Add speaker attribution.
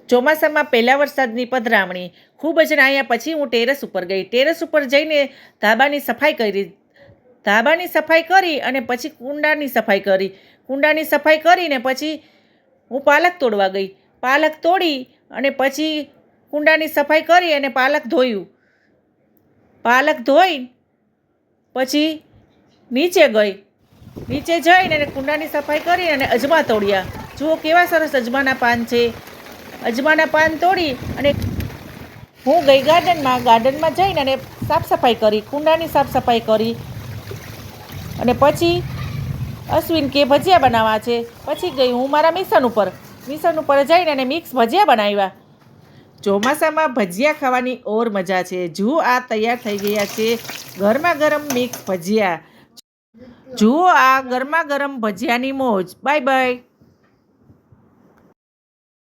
Speaker 1: ચોમાસામાં પહેલા વરસાદની પધરામણી ખૂબ જ નાહ્યા પછી હું ટેરેસ ઉપર ગઈ. ટેરેસ ઉપર જઈને ધાબાની સફાઈ કરી અને પછી કુંડાની સફાઈ કરી. કુંડાની સફાઈ કરીને પછી હું પાલક તોડવા ગઈ. પાલક તોડી અને પછી કુંડાની સફાઈ કરી અને પાલક ધોયું. પાલક ધોઈ પછી નીચે ગઈ. નીચે જઈને કુંડાની સફાઈ કરી અને અજમા તોડ્યા. જુઓ કેવા સરસ અજમાના પાન છે. અજમાના પાન તોડી અને હું ગઈ ગાર્ડનમાં. ગાર્ડનમાં જઈને અને સાફ સફાઈ કરી, કુંડાની સાફ સફાઈ કરી અને પછી અશ્વિન કે ભજીયા બનાવવા છે. પછી ગઈ હું મારા મિશન ઉપર જઈને અને મિક્સ ભજીયા બનાવ્યા. ચોમાસામાં ભજીયા ખાવાની ઓર મજા છે. જુઓ આ તૈયાર થઈ ગયા છે ગરમા ગરમ મિક્સ ભજીયા. જુઓ આ ગરમા ગરમ ભજીયાની મોજ. Bye bye.